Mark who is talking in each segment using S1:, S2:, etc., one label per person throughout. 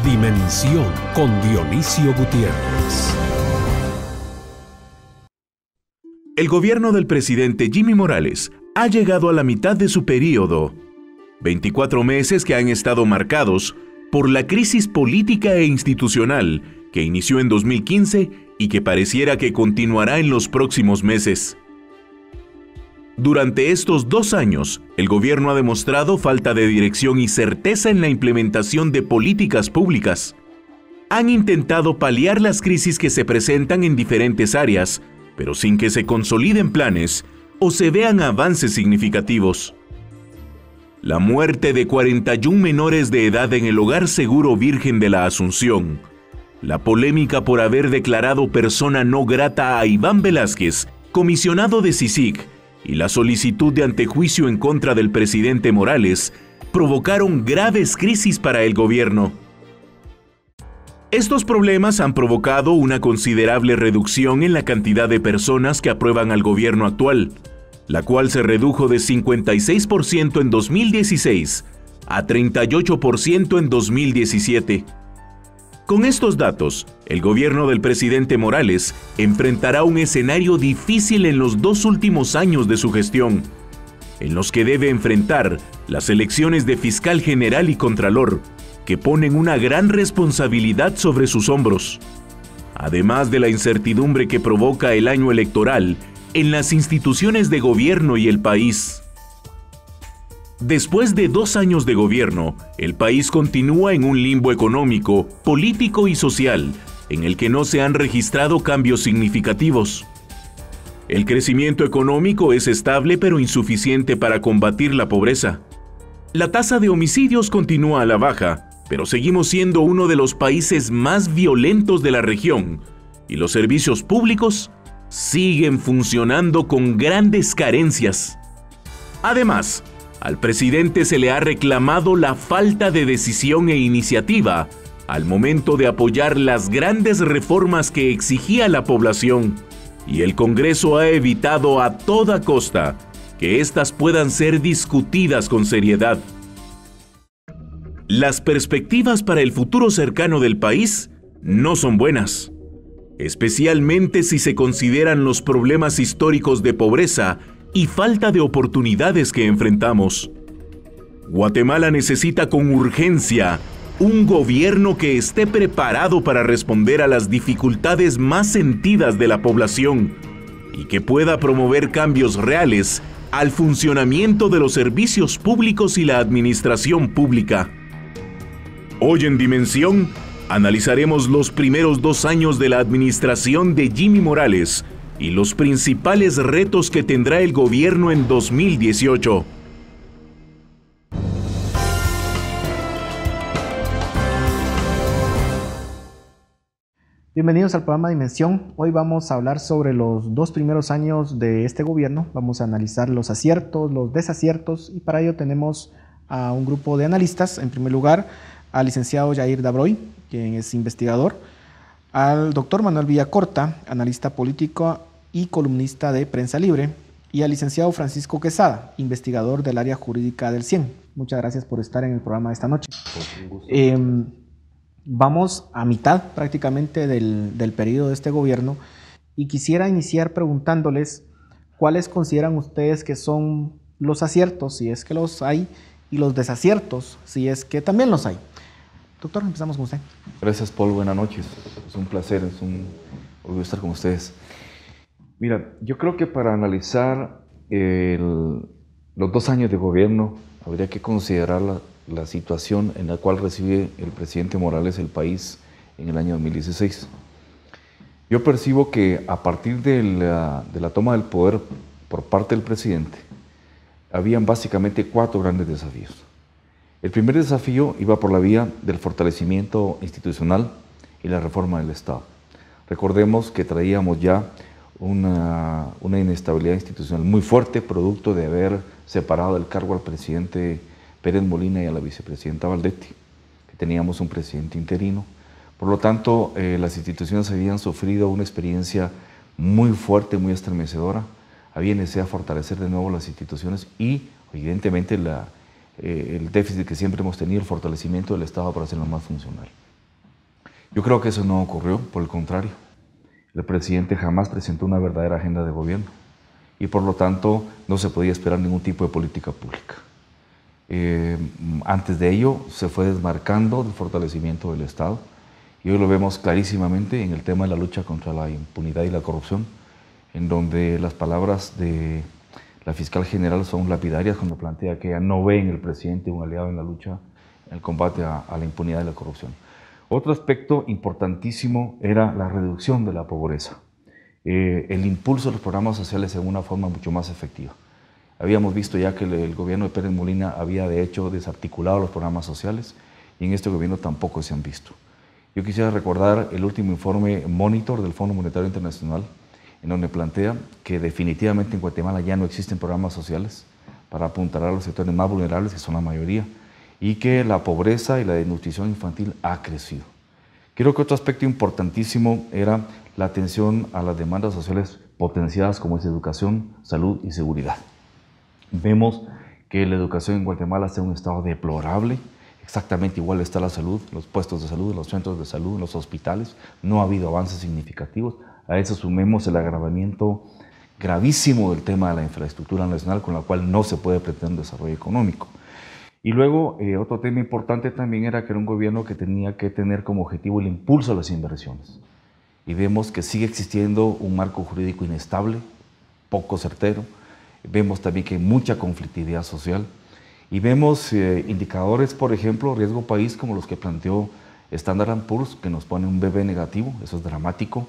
S1: Dimensión con Dionisio Gutiérrez.
S2: El gobierno del presidente Jimmy Morales ha llegado a la mitad de su periodo. 24 meses que han estado marcados por la crisis política e institucional que inició en 2015 y que pareciera que continuará en los próximos meses. Durante estos 2 años, el gobierno ha demostrado falta de dirección y certeza en la implementación de políticas públicas. Han intentado paliar las crisis que se presentan en diferentes áreas, pero sin que se consoliden planes o se vean avances significativos. La muerte de 41 menores de edad en el Hogar Seguro Virgen de la Asunción, la polémica por haber declarado persona no grata a Iván Velázquez, comisionado de CICIG, y la solicitud de antejuicio en contra del presidente Morales provocaron graves crisis para el gobierno. Estos problemas han provocado una considerable reducción en la cantidad de personas que aprueban al gobierno actual, la cual se redujo de 56% en 2016 a 38% en 2017. Con estos datos, el gobierno del presidente Morales enfrentará un escenario difícil en los 2 últimos años de su gestión, en los que debe enfrentar las elecciones de fiscal general y contralor, que ponen una gran responsabilidad sobre sus hombros, además de la incertidumbre que provoca el año electoral en las instituciones de gobierno y el país. Después de 2 años de gobierno, el país continúa en un limbo económico, político y social, en el que no se han registrado cambios significativos. El crecimiento económico es estable pero insuficiente para combatir la pobreza. La tasa de homicidios continúa a la baja, pero seguimos siendo uno de los países más violentos de la región, y los servicios públicos siguen funcionando con grandes carencias. Además, al presidente se le ha reclamado la falta de decisión e iniciativa al momento de apoyar las grandes reformas que exigía la población, y el Congreso ha evitado a toda costa que éstas puedan ser discutidas con seriedad. Las perspectivas para el futuro cercano del país no son buenas, especialmente si se consideran los problemas históricos de pobreza y falta de oportunidades que enfrentamos. Guatemala necesita con urgencia un gobierno que esté preparado para responder a las dificultades más sentidas de la población y que pueda promover cambios reales al funcionamiento de los servicios públicos y la administración pública. Hoy en Dimensión, analizaremos los primeros 2 años de la administración de Jimmy Morales y los principales retos que tendrá el gobierno en 2018.
S3: Bienvenidos al programa Dimensión. Hoy vamos a hablar sobre los 2 primeros años de este gobierno. Vamos a analizar los aciertos, los desaciertos, y para ello tenemos a un grupo de analistas. En primer lugar, al licenciado Jair Dabroy, quien es investigador, al doctor Manuel Villacorta, analista político y columnista de Prensa Libre, y al licenciado Francisco Quesada, investigador del área jurídica del CIEN. Muchas gracias por estar en el programa de esta noche. Vamos a mitad prácticamente del periodo de este gobierno, y quisiera iniciar preguntándoles cuáles consideran ustedes que son los aciertos, si es que los hay, y los desaciertos, si es que también los hay. Doctor, empezamos con usted.
S4: Gracias, Paul. Buenas noches. Es un placer, es un orgullo estar con ustedes. Mira, yo creo que para analizar los 2 años de gobierno habría que considerar la situación en la cual recibe el presidente Morales el país en el año 2016. Yo percibo que a partir de la toma del poder por parte del presidente, habían básicamente 4 grandes desafíos. El primer desafío iba por la vía del fortalecimiento institucional y la reforma del Estado. Recordemos que traíamos ya una inestabilidad institucional muy fuerte, producto de haber separado del cargo al presidente Pérez Molina y a la vicepresidenta Valdetti, que teníamos un presidente interino. Por lo tanto, las instituciones habían sufrido una experiencia muy fuerte, muy estremecedora. Había necesidad de fortalecer de nuevo las instituciones y, evidentemente, el déficit que siempre hemos tenido, el fortalecimiento del Estado para hacerlo más funcional. Yo creo que eso no ocurrió, por el contrario. El presidente jamás presentó una verdadera agenda de gobierno y por lo tanto no se podía esperar ningún tipo de política pública. Antes de ello se fue desmarcando del fortalecimiento del Estado y hoy lo vemos clarísimamente en el tema de la lucha contra la impunidad y la corrupción, en donde las palabras de la fiscal general son lapidarias cuando plantea que ella no ve en el presidente un aliado en la lucha, en el combate a la impunidad y la corrupción. Otro aspecto importantísimo era la reducción de la pobreza, el impulso de los programas sociales en una forma mucho más efectiva. Habíamos visto ya que el gobierno de Pérez Molina había de hecho desarticulado los programas sociales y en este gobierno tampoco se han visto. Yo quisiera recordar el último informe Monitor del Fondo Monetario Internacional, en donde plantea que definitivamente en Guatemala ya no existen programas sociales para apuntalar a los sectores más vulnerables, que son la mayoría, y que la pobreza y la desnutrición infantil ha crecido. Creo que otro aspecto importantísimo era la atención a las demandas sociales potenciadas como es educación, salud y seguridad. Vemos que la educación en Guatemala está en un estado deplorable, exactamente igual está la salud, los puestos de salud, los centros de salud, los hospitales, no ha habido avances significativos. A eso sumemos el agravamiento gravísimo del tema de la infraestructura nacional, con la cual no se puede pretender un desarrollo económico. Y luego, otro tema importante también era que era un gobierno que tenía que tener como objetivo el impulso a las inversiones. Y vemos que sigue existiendo un marco jurídico inestable, poco certero. Vemos también que hay mucha conflictividad social. Y vemos indicadores, por ejemplo, riesgo país, como los que planteó Standard & Poor's, que nos pone un BB negativo, eso es dramático.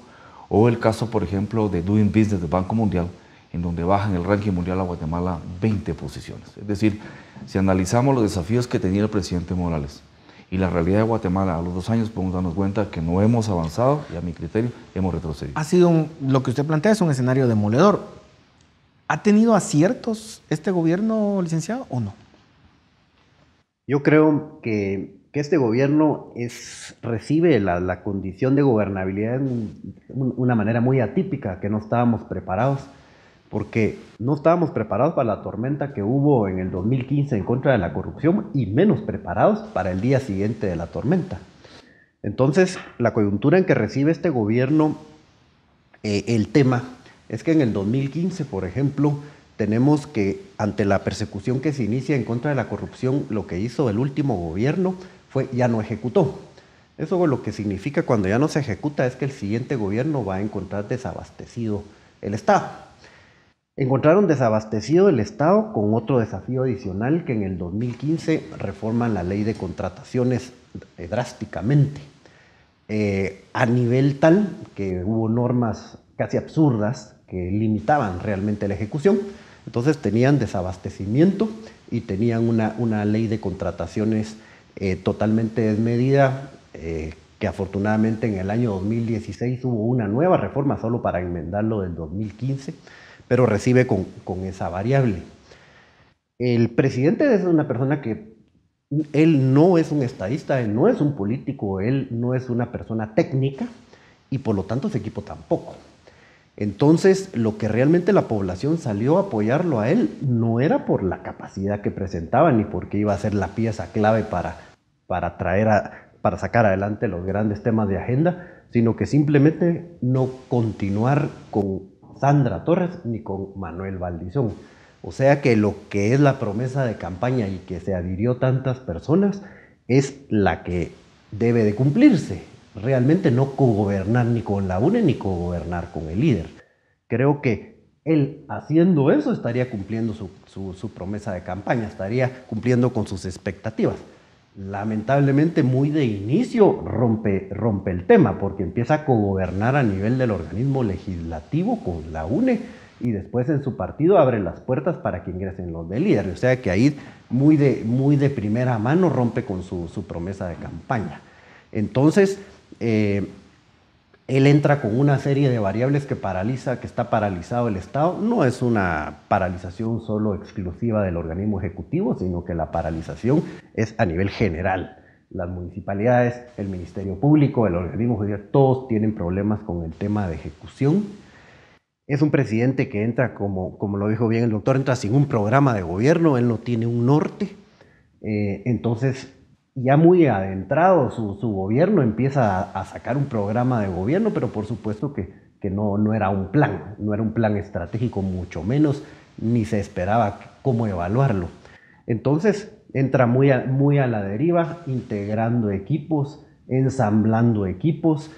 S4: O el caso, por ejemplo, de Doing Business del Banco Mundial, en donde baja en el ranking mundial a Guatemala 20 posiciones. Es decir, si analizamos los desafíos que tenía el presidente Morales y la realidad de Guatemala a los 2 años, podemos darnos cuenta que no hemos avanzado y a mi criterio hemos retrocedido.
S3: Ha sido lo que usted plantea es un escenario demoledor. ¿Ha tenido aciertos este gobierno, licenciado, o no?
S5: Yo creo que este gobierno recibe la condición de gobernabilidad de una manera muy atípica, que no estábamos preparados, porque no estábamos preparados para la tormenta que hubo en el 2015 en contra de la corrupción y menos preparados para el día siguiente de la tormenta. Entonces, la coyuntura en que recibe este gobierno el tema es que en el 2015, por ejemplo, tenemos que ante la persecución que se inicia en contra de la corrupción, lo que hizo el último gobierno fue ya no ejecutó. Eso lo que significa cuando ya no se ejecuta es que el siguiente gobierno va a encontrar desabastecido el Estado. Encontraron desabastecido el Estado con otro desafío adicional, que en el 2015 reforman la ley de contrataciones drásticamente, a nivel tal que hubo normas casi absurdas que limitaban realmente la ejecución. Entonces tenían desabastecimiento y tenían una ley de contrataciones totalmente desmedida, que afortunadamente en el año 2016 hubo una nueva reforma solo para enmendarlo del 2015, pero recibe con esa variable. El presidente es una persona que él no es un estadista, él no es un político, él no es una persona técnica y por lo tanto su equipo tampoco. Entonces, lo que realmente la población salió a apoyarlo a él no era por la capacidad que presentaba ni porque iba a ser la pieza clave para sacar adelante los grandes temas de agenda, sino que simplemente no continuar con Sandra Torres ni con Manuel Valdizón. O sea que lo que es la promesa de campaña y que se adhirió tantas personas es la que debe de cumplirse. Realmente no cogobernar ni con la UNE ni cogobernar con el líder. Creo que él haciendo eso estaría cumpliendo su promesa de campaña, estaría cumpliendo con sus expectativas. Lamentablemente muy de inicio rompe el tema porque empieza a cogobernar a nivel del organismo legislativo con la UNE y después en su partido abre las puertas para que ingresen los del líder. O sea que ahí muy de primera mano rompe con su promesa de campaña. Entonces, él entra con una serie de variables que está paralizado el Estado. No es una paralización solo exclusiva del organismo ejecutivo, sino que la paralización es a nivel general. Las municipalidades, el Ministerio Público, el organismo judicial, todos tienen problemas con el tema de ejecución. Es un presidente que entra, como lo dijo bien el doctor, entra sin un programa de gobierno, él no tiene un norte. Entonces, ya muy adentrado su gobierno, empieza a sacar un programa de gobierno, pero por supuesto que no era un plan, no era un plan estratégico, mucho menos, ni se esperaba cómo evaluarlo. Entonces entra muy a la deriva, integrando equipos, ensamblando equipos.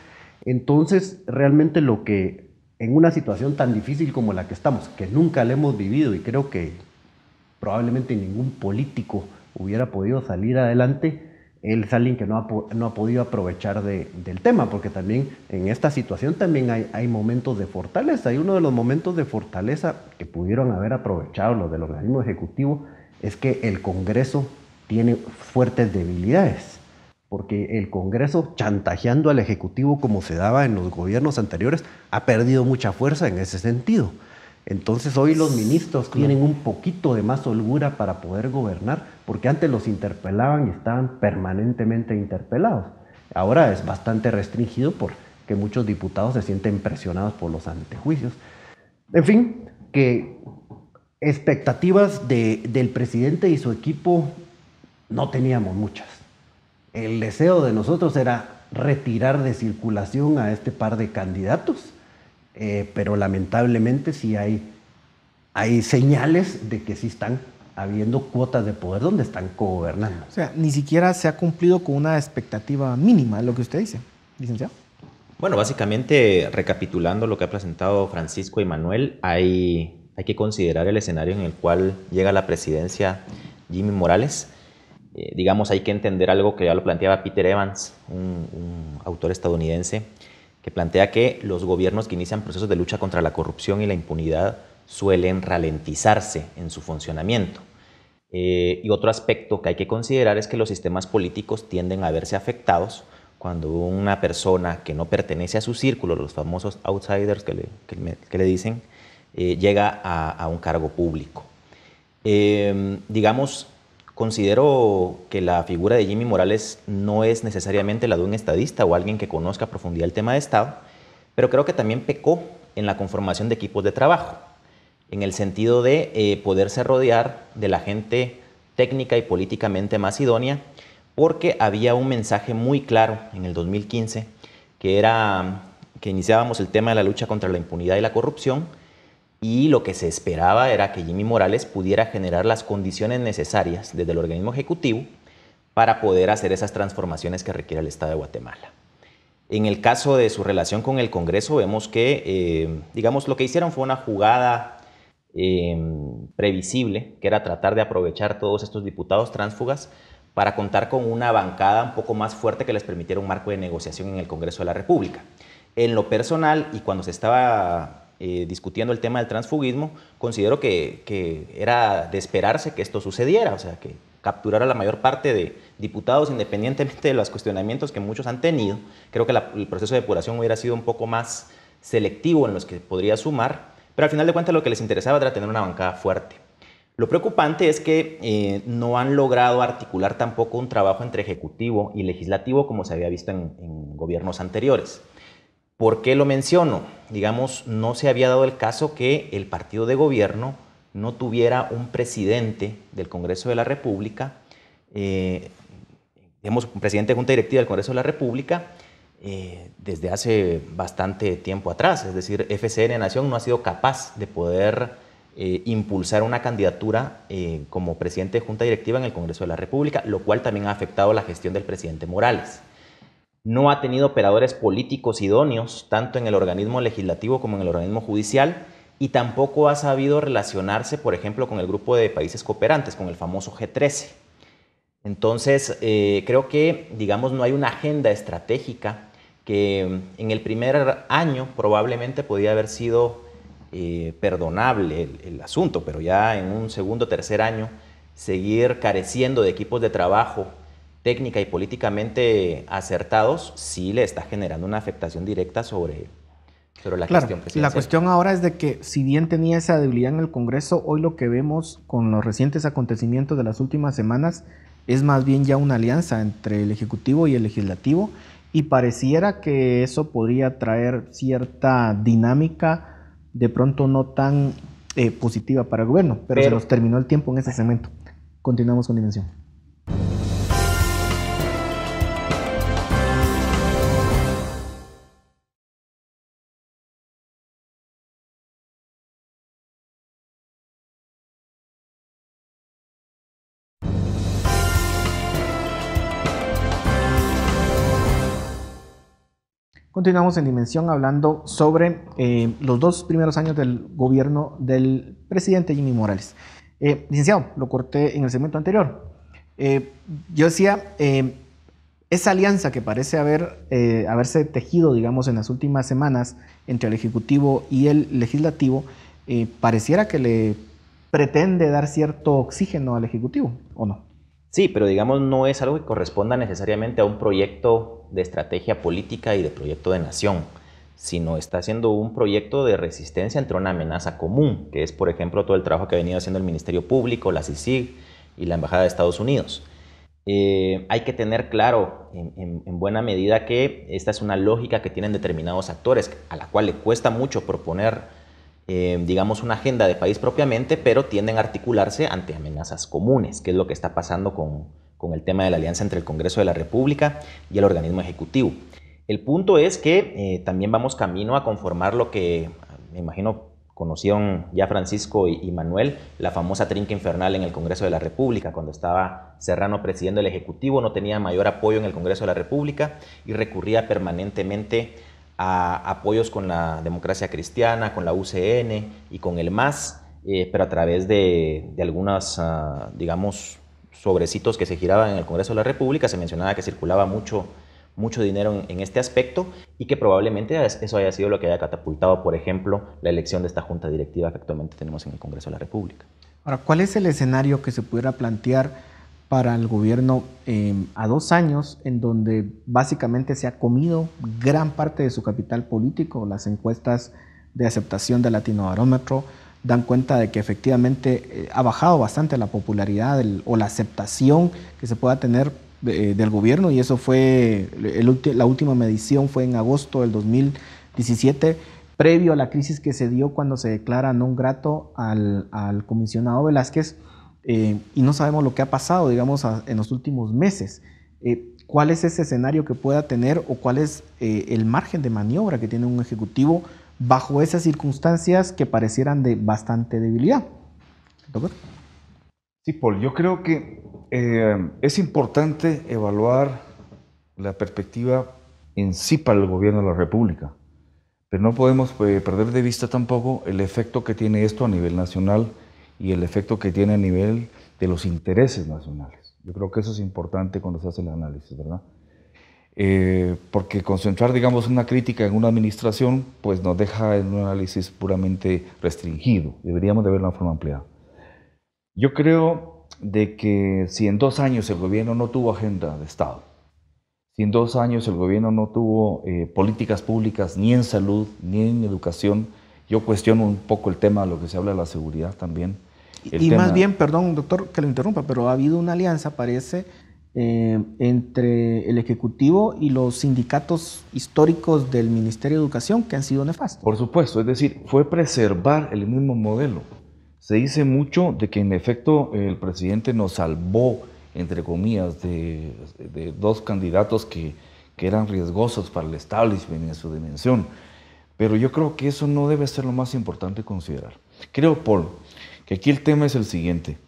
S5: Entonces realmente lo que en una situación tan difícil como la que estamos, que nunca la hemos vivido y creo que probablemente ningún político hubiera podido salir adelante, él es alguien que no ha podido aprovechar del tema, porque también en esta situación también hay momentos de fortaleza, y uno de los momentos de fortaleza que pudieron haber aprovechado los del organismo ejecutivo es que el Congreso tiene fuertes debilidades, porque el Congreso, chantajeando al Ejecutivo como se daba en los gobiernos anteriores, ha perdido mucha fuerza en ese sentido. Entonces hoy los ministros tienen un poquito de más holgura para poder gobernar, porque antes los interpelaban y estaban permanentemente interpelados. Ahora es bastante restringido porque muchos diputados se sienten presionados por los antejuicios. En fin, que expectativas del presidente y su equipo no teníamos muchas. El deseo de nosotros era retirar de circulación a este par de candidatos, pero lamentablemente sí hay señales de que sí están habiendo cuotas de poder donde están cogobernando.
S3: O sea, ni siquiera se ha cumplido con una expectativa mínima, es lo que usted dice, licenciado.
S6: Bueno, básicamente, recapitulando lo que ha presentado Francisco y Manuel, hay que considerar el escenario en el cual llega a la presidencia Jimmy Morales. Digamos, hay que entender algo que ya lo planteaba Peter Evans, un autor estadounidense, que plantea que los gobiernos que inician procesos de lucha contra la corrupción y la impunidad suelen ralentizarse en su funcionamiento. Y otro aspecto que hay que considerar es que los sistemas políticos tienden a verse afectados cuando una persona que no pertenece a su círculo, los famosos outsiders que le dicen, llega a un cargo público. Digamos, considero que la figura de Jimmy Morales no es necesariamente la de un estadista o alguien que conozca a profundidad el tema de Estado, pero creo que también pecó en la conformación de equipos de trabajo, en el sentido de poderse rodear de la gente técnica y políticamente más idónea, porque había un mensaje muy claro en el 2015, que era que iniciábamos el tema de la lucha contra la impunidad y la corrupción, y lo que se esperaba era que Jimmy Morales pudiera generar las condiciones necesarias desde el organismo ejecutivo para poder hacer esas transformaciones que requiere el Estado de Guatemala. En el caso de su relación con el Congreso, vemos que, digamos, lo que hicieron fue una jugada previsible, que era tratar de aprovechar todos estos diputados tránsfugas para contar con una bancada un poco más fuerte que les permitiera un marco de negociación en el Congreso de la República. En lo personal, y cuando se estaba discutiendo el tema del transfugismo, considero que era de esperarse que esto sucediera, o sea, que capturara la mayor parte de diputados, independientemente de los cuestionamientos que muchos han tenido. Creo que el proceso de depuración hubiera sido un poco más selectivo en los que podría sumar, pero al final de cuentas lo que les interesaba era tener una bancada fuerte. Lo preocupante es que no han logrado articular tampoco un trabajo entre ejecutivo y legislativo como se había visto en gobiernos anteriores. ¿Por qué lo menciono? Digamos, no se había dado el caso que el partido de gobierno no tuviera un presidente del Congreso de la República, digamos, un presidente de Junta Directiva del Congreso de la República desde hace bastante tiempo atrás. Es decir, FCN Nación no ha sido capaz de poder impulsar una candidatura como presidente de Junta Directiva en el Congreso de la República, lo cual también ha afectado la gestión del presidente Morales. No ha tenido operadores políticos idóneos, tanto en el organismo legislativo como en el organismo judicial, y tampoco ha sabido relacionarse, por ejemplo, con el grupo de países cooperantes, con el famoso G13. Entonces, creo que, digamos, no hay una agenda estratégica que en el primer año probablemente podía haber sido perdonable el asunto, pero ya en un segundo o tercer año, seguir careciendo de equipos de trabajo técnica y políticamente acertados, sí le está generando una afectación directa sobre la gestión presidencial.
S3: La cuestión ahora es de que, si bien tenía esa debilidad en el Congreso, hoy lo que vemos con los recientes acontecimientos de las últimas semanas es más bien ya una alianza entre el Ejecutivo y el Legislativo, y pareciera que eso podría traer cierta dinámica, de pronto no tan positiva para el gobierno, pero se nos terminó el tiempo en ese segmento. Continuamos con Dimensión. Continuamos en Dimensión hablando sobre los 2 primeros años del gobierno del presidente Jimmy Morales. Licenciado, lo corté en el segmento anterior. Yo decía, esa alianza que parece haberse tejido, digamos, en las últimas semanas entre el Ejecutivo y el Legislativo, pareciera que le pretende dar cierto oxígeno al Ejecutivo, ¿o no?
S6: Sí, pero digamos no es algo que corresponda necesariamente a un proyecto de estrategia política y de proyecto de nación, sino está siendo un proyecto de resistencia entre una amenaza común, que es, por ejemplo, todo el trabajo que ha venido haciendo el Ministerio Público, la CICIG y la Embajada de Estados Unidos. Hay que tener claro en buena medida que esta es una lógica que tienen determinados actores, a la cual le cuesta mucho proponer digamos, una agenda de país propiamente, pero tienden a articularse ante amenazas comunes, que es lo que está pasando con el tema de la alianza entre el Congreso de la República y el organismo ejecutivo. El punto es que también vamos camino a conformar lo que, me imagino, conocieron ya Francisco y Manuel, la famosa trinca infernal en el Congreso de la República, cuando estaba Serrano presidiendo el Ejecutivo, no tenía mayor apoyo en el Congreso de la República y recurría permanentemente a apoyos con la Democracia Cristiana, con la UCN y con el MAS, pero a través de algunos, digamos, sobrecitos que se giraban en el Congreso de la República, se mencionaba que circulaba mucho dinero en este aspecto y que probablemente eso haya sido lo que haya catapultado, por ejemplo, la elección de esta junta directiva que actualmente tenemos en el Congreso de la República.
S3: Ahora, ¿cuál es el escenario que se pudiera plantear para el gobierno a 2 años, en donde básicamente se ha comido gran parte de su capital político? Las encuestas de aceptación del Latinobarómetro dan cuenta de que efectivamente ha bajado bastante la popularidad o la aceptación que se pueda tener del gobierno, y eso fue, la última medición fue en agosto del 2017, previo a la crisis que se dio cuando se declara non grato al comisionado Velázquez. Y no sabemos lo que ha pasado, digamos, en los últimos meses. ¿Cuál es ese escenario que pueda tener o cuál es el margen de maniobra que tiene un ejecutivo bajo esas circunstancias que parecieran de bastante debilidad? ¿Doctor?
S4: Sí, Paul, yo creo que es importante evaluar la perspectiva en sí para el gobierno de la República, pero no podemos perder de vista tampoco el efecto que tiene esto a nivel nacional y el efecto que tiene a nivel de los intereses nacionales. Yo creo que eso es importante cuando se hace el análisis, ¿verdad? Porque concentrar, digamos, una crítica en una administración, pues nos deja en un análisis puramente restringido. Deberíamos de verlo de una forma ampliada. Yo creo de que si en 2 años el gobierno no tuvo agenda de Estado, si en 2 años el gobierno no tuvo políticas públicas ni en salud ni en educación, yo cuestiono un poco el tema de lo que se habla de la seguridad también.
S3: Y más bien, perdón, doctor, que lo interrumpa, pero ha habido una alianza, parece, entre el Ejecutivo y los sindicatos históricos del Ministerio de Educación que han sido nefastos.
S4: Por supuesto, es decir, fue preservar el mismo modelo. Se dice mucho de que en efecto el presidente nos salvó, entre comillas, de 2 candidatos que eran riesgosos para el establishment en su dimensión. Pero yo creo que eso no debe ser lo más importante considerar. Creo, Paul, que aquí el tema es el siguiente.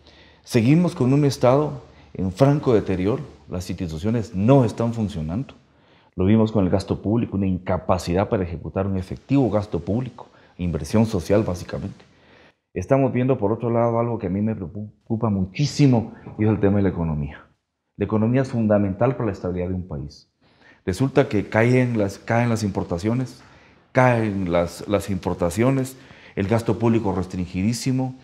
S4: Seguimos con un Estado en franco deterioro, las instituciones no están funcionando. Lo vimos con el gasto público, una incapacidad para ejecutar un efectivo gasto público, inversión social básicamente. Estamos viendo por otro lado algo que a mí me preocupa muchísimo y es el tema de la economía. La economía es fundamental para la estabilidad de un país. Resulta que caen las importaciones, caen las importaciones, el gasto público restringidísimo,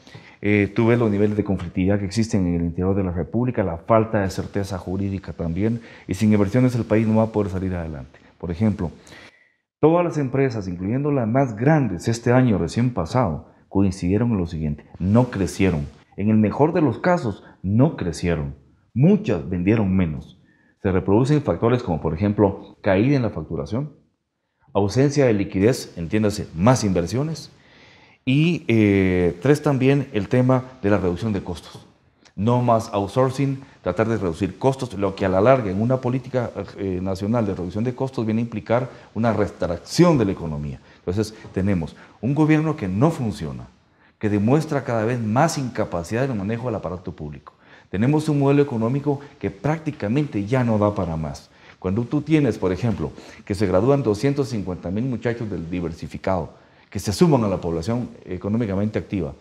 S4: tú ves los niveles de conflictividad que existen en el interior de la República, la falta de certeza jurídica también, y sin inversiones el país no va a poder salir adelante. Por ejemplo, todas las empresas, incluyendo las más grandes este año recién pasado, coincidieron en lo siguiente: no crecieron. En el mejor de los casos, no crecieron. Muchas vendieron menos. Se reproducen factores como, por ejemplo, caída en la facturación, ausencia de liquidez, entiéndase, más inversiones, y 3 también el tema de la reducción de costos. No más outsourcing, tratar de reducir costos, lo que a la larga en una política nacional de reducción de costos viene a implicar una retracción de la economía. Entonces tenemos un gobierno que no funciona, que demuestra cada vez más incapacidad en el manejo del aparato público. Tenemos un modelo económico que prácticamente ya no da para más. Cuando tú tienes, por ejemplo, que se gradúan 250,000 muchachos del diversificado, que se suman a la población económicamente activa,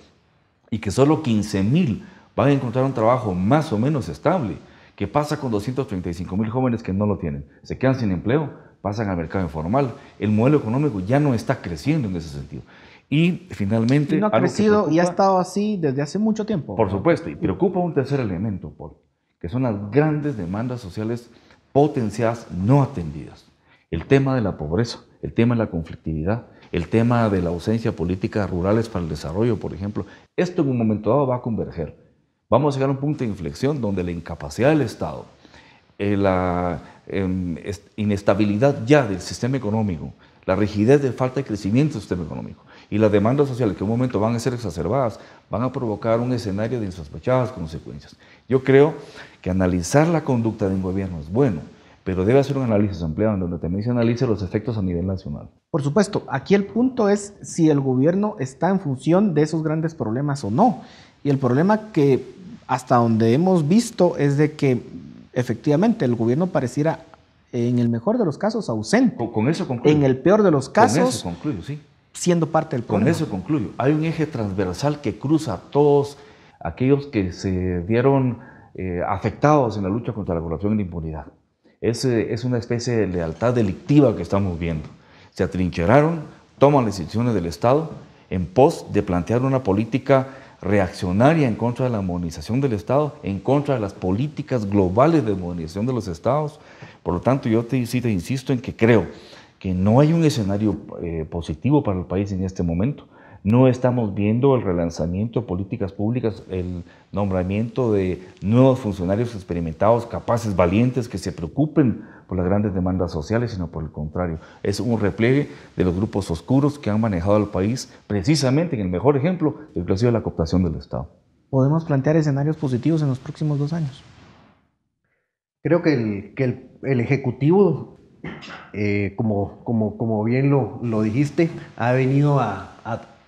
S4: y que solo 15,000 van a encontrar un trabajo más o menos estable, ¿qué pasa con 235,000 jóvenes que no lo tienen? Se quedan sin empleo, pasan al mercado informal. El modelo económico ya no está creciendo en ese sentido. Y finalmente...
S3: Y no ha crecido y ha estado así desde hace mucho tiempo.
S4: Por supuesto, y preocupa un tercer elemento, Paul, que son las grandes demandas sociales potenciadas no atendidas. El tema de la pobreza, el tema de la conflictividad, el tema de la ausencia de políticas rurales para el desarrollo, por ejemplo. Esto en un momento dado va a converger. Vamos a llegar a un punto de inflexión donde la incapacidad del Estado, la inestabilidad ya del sistema económico, la rigidez de falta de crecimiento del sistema económico y las demandas sociales que en un momento van a ser exacerbadas, van a provocar un escenario de insospechadas consecuencias. Yo creo que analizar la conducta de un gobierno es bueno, pero debe hacer un análisis ampliado en donde también se analice los efectos a nivel nacional.
S3: Por supuesto, aquí el punto es si el gobierno está en función de esos grandes problemas o no. Y el problema que hasta donde hemos visto es de que efectivamente el gobierno pareciera, en el mejor de los casos, ausente.
S4: Con eso concluyo.
S3: En el peor de los casos,
S4: con eso concluyo, sí,
S3: siendo parte del problema.
S4: Con eso concluyo. Hay un eje transversal que cruza a todos aquellos que se vieron afectados en la lucha contra la corrupción y la impunidad. Es una especie de lealtad delictiva que estamos viendo. Se atrincheraron, toman las instituciones del Estado en pos de plantear una política reaccionaria en contra de la modernización del Estado, en contra de las políticas globales de modernización de los Estados. Por lo tanto, yo te insisto en que creo que no hay un escenario positivo para el país en este momento. No estamos viendo el relanzamiento de políticas públicas, el nombramiento de nuevos funcionarios experimentados, capaces, valientes, que se preocupen por las grandes demandas sociales, sino por el contrario. Es un repliegue de los grupos oscuros que han manejado al país precisamente en el mejor ejemplo del que ha sido la cooptación del Estado.
S3: ¿Podemos plantear escenarios positivos en los próximos 2 años?
S5: Creo que el Ejecutivo, como bien lo dijiste, ha venido a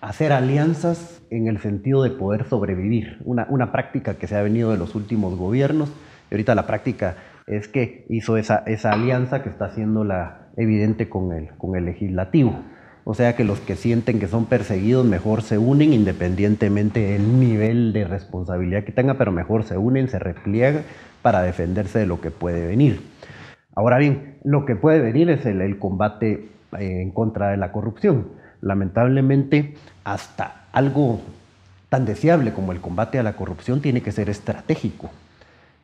S5: hacer alianzas en el sentido de poder sobrevivir. Una práctica que se ha venido de los últimos gobiernos, y ahorita la práctica es que hizo esa alianza que está haciendo evidente con el legislativo. O sea que los que sienten que son perseguidos mejor se unen independientemente del nivel de responsabilidad que tengan, pero mejor se unen, se repliegan para defenderse de lo que puede venir. Ahora bien, lo que puede venir es el combate en contra de la corrupción. Lamentablemente, hasta algo tan deseable como el combate a la corrupción tiene que ser estratégico.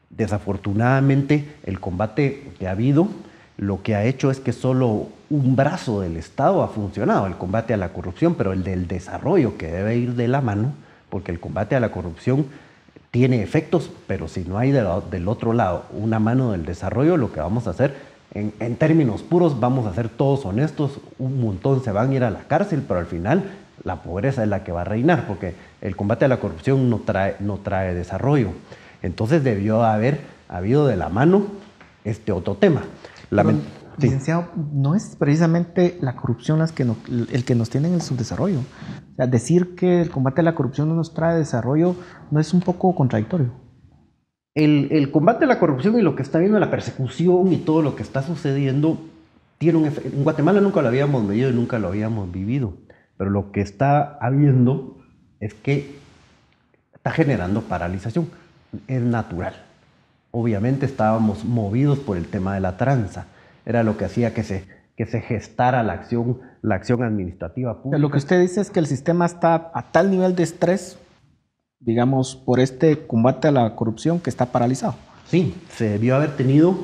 S5: Desafortunadamente, el combate que ha habido, lo que ha hecho es que solo un brazo del Estado ha funcionado, el combate a la corrupción, pero el del desarrollo, que debe ir de la mano, porque el combate a la corrupción tiene efectos, pero si no hay del otro lado una mano del desarrollo, lo que vamos a hacer, en términos puros, vamos a ser todos honestos, un montón se van a ir a la cárcel, pero al final la pobreza es la que va a reinar, porque el combate a la corrupción no trae desarrollo. Entonces debió haber habido de la mano este otro tema.
S3: Licenciado, no es precisamente la corrupción el que nos tiene en el subdesarrollo. O sea, decir que el combate a la corrupción no nos trae desarrollo no es un poco contradictorio.
S5: El combate a la corrupción y lo que está viendo, la persecución y todo lo que está sucediendo, tiene un efecto. En Guatemala nunca lo habíamos medido y nunca lo habíamos vivido, pero lo que está habiendo es que está generando paralización. Es natural. Obviamente estábamos movidos por el tema de la tranza. Era lo que hacía que se gestara la acción administrativa pública.
S3: Lo que usted dice es que el sistema está a tal nivel de estrés, digamos, por este combate a la corrupción, que está paralizado.
S5: Sí, se debió haber tenido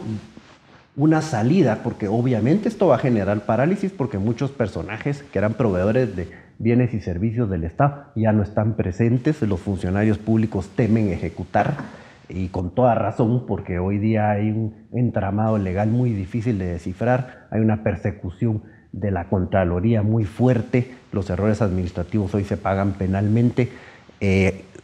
S5: una salida, porque obviamente esto va a generar parálisis, porque muchos personajes que eran proveedores de bienes y servicios del Estado ya no están presentes, los funcionarios públicos temen ejecutar, y con toda razón, porque hoy día hay un entramado legal muy difícil de descifrar, hay una persecución de la Contraloría muy fuerte, los errores administrativos hoy se pagan penalmente,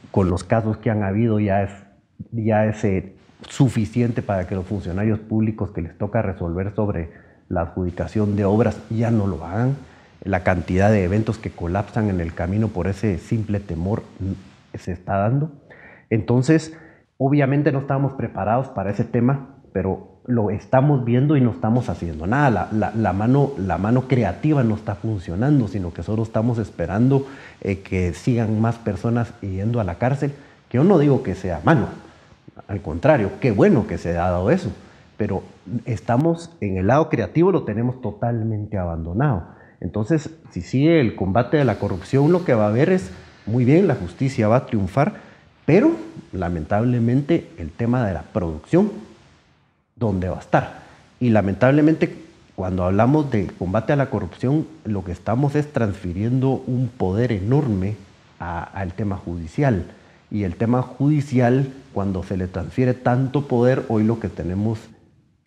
S5: con los casos que han habido ya es suficiente para que los funcionarios públicos que les toca resolver sobre la adjudicación de obras ya no lo hagan. La cantidad de eventos que colapsan en el camino por ese simple temor se está dando. Entonces, obviamente no estábamos preparados para ese tema, pero lo estamos viendo y no estamos haciendo nada. La mano creativa no está funcionando, sino que solo estamos esperando que sigan más personas yendo a la cárcel, que yo no digo que sea malo, al contrario, qué bueno que se ha dado eso, pero estamos en el lado creativo, lo tenemos totalmente abandonado. Entonces, si sigue el combate de la corrupción, lo que va a haber es, muy bien, la justicia va a triunfar, pero lamentablemente el tema de la producción, ¿dónde va a estar? Y lamentablemente cuando hablamos de combate a la corrupción, lo que estamos es transfiriendo un poder enorme al tema judicial. Y el tema judicial, cuando se le transfiere tanto poder, hoy lo que tenemos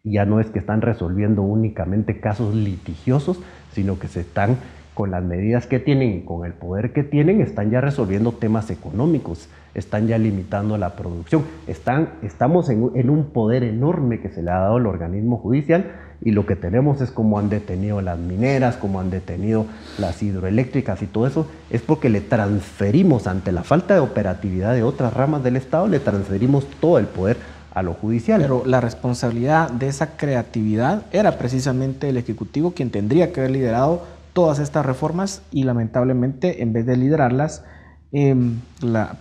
S5: ya no es que están resolviendo únicamente casos litigiosos, sino que se están, con las medidas que tienen, con el poder que tienen, están ya resolviendo temas económicos, están ya limitando la producción. Estamos en un poder enorme que se le ha dado al organismo judicial, y lo que tenemos es como han detenido las mineras, como han detenido las hidroeléctricas y todo eso, es porque le transferimos, ante la falta de operatividad de otras ramas del Estado, le transferimos todo el poder a lo judicial.
S3: Pero la responsabilidad de esa creatividad era precisamente el Ejecutivo, quien tendría que haber liderado todas estas reformas, y lamentablemente en vez de liderarlas,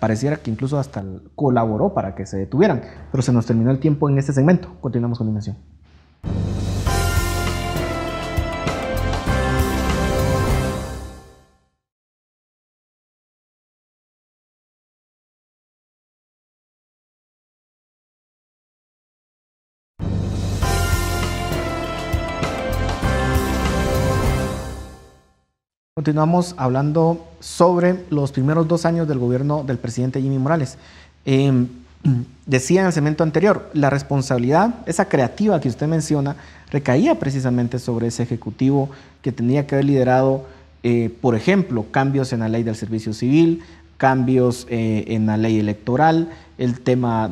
S3: pareciera que incluso hasta colaboró para que se detuvieran. Pero se nos terminó el tiempo en este segmento. Continuamos con continuación. Continuamos hablando sobre los primeros 2 años del gobierno del presidente Jimmy Morales. Decía en el segmento anterior, la responsabilidad, esa creativa que usted menciona, recaía precisamente sobre ese ejecutivo que tenía que haber liderado, por ejemplo, cambios en la ley del servicio civil, cambios en la ley electoral, el tema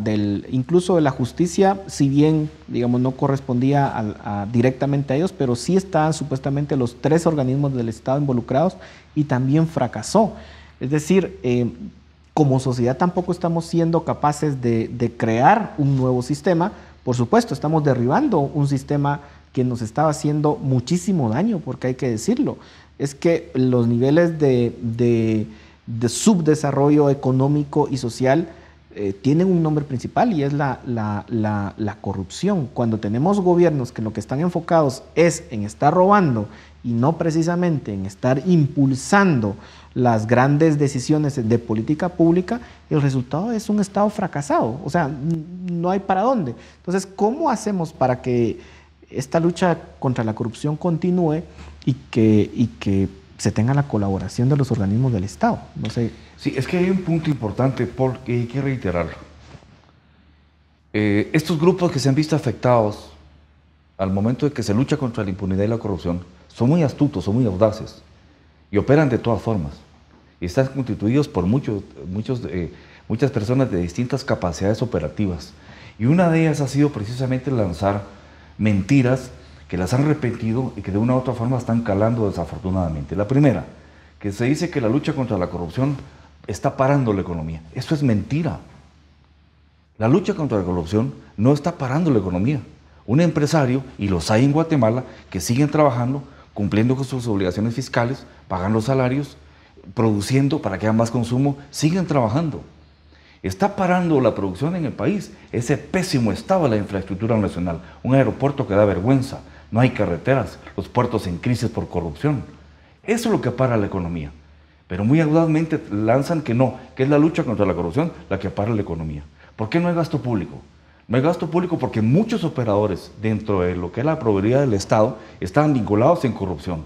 S3: incluso de la justicia, si bien, digamos, no correspondía directamente a ellos, pero sí estaban supuestamente los 3 organismos del Estado involucrados, y también fracasó. Es decir, como sociedad tampoco estamos siendo capaces de crear un nuevo sistema. Por supuesto, estamos derribando un sistema que nos estaba haciendo muchísimo daño, porque hay que decirlo. Es que los niveles de subdesarrollo económico y social tienen un nombre principal, y es la corrupción. Cuando tenemos gobiernos que lo que están enfocados es en estar robando y no precisamente en estar impulsando las grandes decisiones de política pública, el resultado es un Estado fracasado. O sea, no hay para dónde. Entonces, ¿cómo hacemos para que esta lucha contra la corrupción continúe y que se tenga la colaboración de los organismos del Estado? No sé.
S4: Sí, es que hay un punto importante porque hay que reiterarlo. Estos grupos que se han visto afectados al momento de que se lucha contra la impunidad y la corrupción son muy astutos, son muy audaces y operan de todas formas. Y están constituidos por muchas personas de distintas capacidades operativas. Y una de ellas ha sido precisamente lanzar mentiras que las han repetido y que de una u otra forma están calando desafortunadamente. La primera, que se dice que la lucha contra la corrupción está parando la economía. Eso es mentira. La lucha contra la corrupción no está parando la economía. Un empresario, y los hay en Guatemala, que siguen trabajando, cumpliendo con sus obligaciones fiscales, pagando salarios, produciendo para que haya más consumo, siguen trabajando. Está parando la producción en el país ese pésimo estado de la infraestructura nacional. Un aeropuerto que da vergüenza, no hay carreteras, los puertos en crisis por corrupción. Eso es lo que para la economía. Pero muy audazmente lanzan que no, que es la lucha contra la corrupción la que para la economía. ¿Por qué no hay gasto público? No hay gasto público porque muchos operadores dentro de lo que es la proveeduría del Estado están vinculados en corrupción.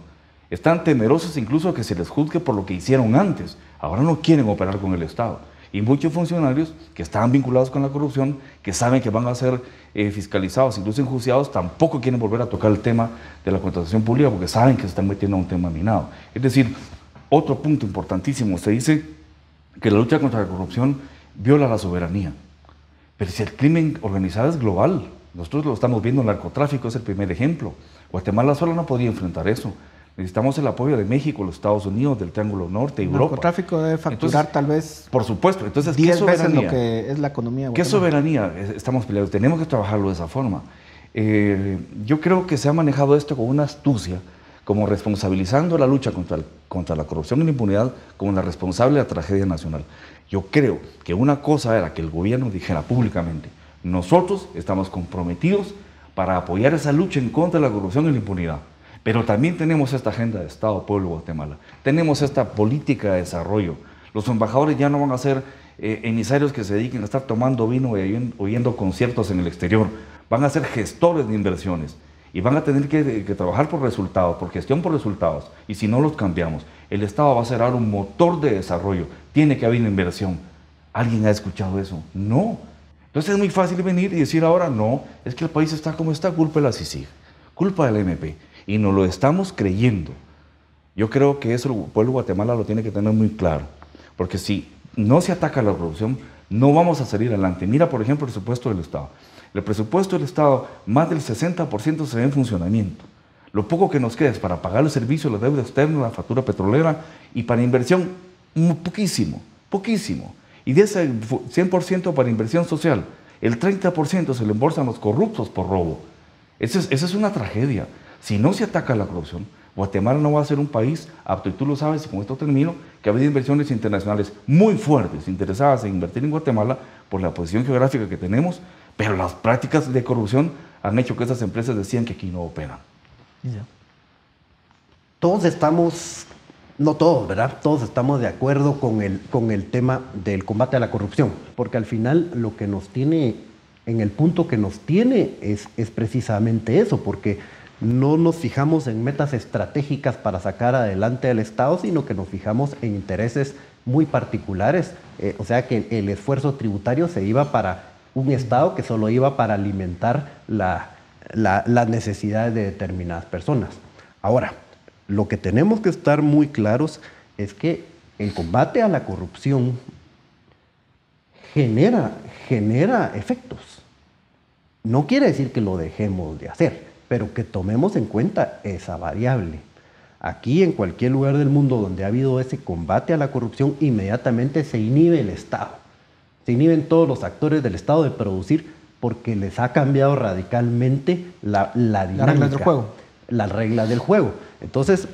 S4: Están temerosos incluso que se les juzgue por lo que hicieron antes. Ahora no quieren operar con el Estado. Y muchos funcionarios que estaban vinculados con la corrupción, que saben que van a ser fiscalizados, incluso enjuiciados, tampoco quieren volver a tocar el tema de la contratación pública porque saben que se están metiendo a un tema minado. Es decir, otro punto importantísimo, se dice que la lucha contra la corrupción viola la soberanía. Pero si el crimen organizado es global, nosotros lo estamos viendo, el narcotráfico es el primer ejemplo. Guatemala sola no podía enfrentar eso. Necesitamos el apoyo de México, los Estados Unidos, del Triángulo Norte, Europa. El
S3: narcotráfico debe facturar tal vez...
S4: Por supuesto. Entonces,
S3: 10 veces lo que es la economía de Guatemala.
S4: ¿Qué soberanía estamos peleando? Tenemos que trabajarlo de esa forma. Yo creo que se ha manejado esto con una astucia, como responsabilizando la lucha contra la corrupción y la impunidad como la responsable de la tragedia nacional. Yo creo que una cosa era que el gobierno dijera públicamente: nosotros estamos comprometidos para apoyar esa lucha en contra de la corrupción y la impunidad, pero también tenemos esta agenda de Estado, pueblo de Guatemala, tenemos esta política de desarrollo. Los embajadores ya no van a ser emisarios que se dediquen a estar tomando vino y oyendo conciertos en el exterior, van a ser gestores de inversiones y van a tener que trabajar por resultados, por gestión por resultados, y si no los cambiamos, el Estado va a ser ahora un motor de desarrollo, tiene que haber inversión. ¿Alguien ha escuchado eso? No. Entonces es muy fácil venir y decir ahora: no, es que el país está como está, culpa de la CICIG, culpa del MP, y nos lo estamos creyendo. Yo creo que eso el pueblo de Guatemala lo tiene que tener muy claro, porque si no se ataca la corrupción, no vamos a salir adelante. Mira, por ejemplo, el presupuesto del Estado. El presupuesto del Estado, más del 60% se ve en funcionamiento. Lo poco que nos queda es para pagar el servicio, la deuda externa, la factura petrolera, y para inversión, poquísimo, poquísimo. Y de ese 100% para inversión social, el 30% se le embolsan los corruptos por robo. Esa es una tragedia. Si no se ataca la corrupción, Guatemala no va a ser un país apto, y tú lo sabes, y con esto termino, que ha habido inversiones internacionales muy fuertes, interesadas en invertir en Guatemala por la posición geográfica que tenemos, pero las prácticas de corrupción han hecho que esas empresas decían que aquí no operan.
S5: Todos estamos, no todos, ¿verdad? Todos estamos de acuerdo con el tema del combate a la corrupción, porque al final lo que nos tiene, en el punto que nos tiene, es precisamente eso, porque no nos fijamos en metas estratégicas para sacar adelante al Estado, sino que nos fijamos en intereses muy particulares, o sea que el esfuerzo tributario se iba para un Estado que solo iba para alimentar las necesidades de determinadas personas. Ahora, lo que tenemos que estar muy claros es que el combate a la corrupción genera efectos. No quiere decir que lo dejemos de hacer, pero que tomemos en cuenta esa variable. Aquí, en cualquier lugar del mundo donde ha habido ese combate a la corrupción, inmediatamente se inhibe el Estado. Se inhiben todos los actores del Estado de producir, porque les ha cambiado radicalmente la dinámica. Las reglas del juego. Las reglas del juego. Entonces,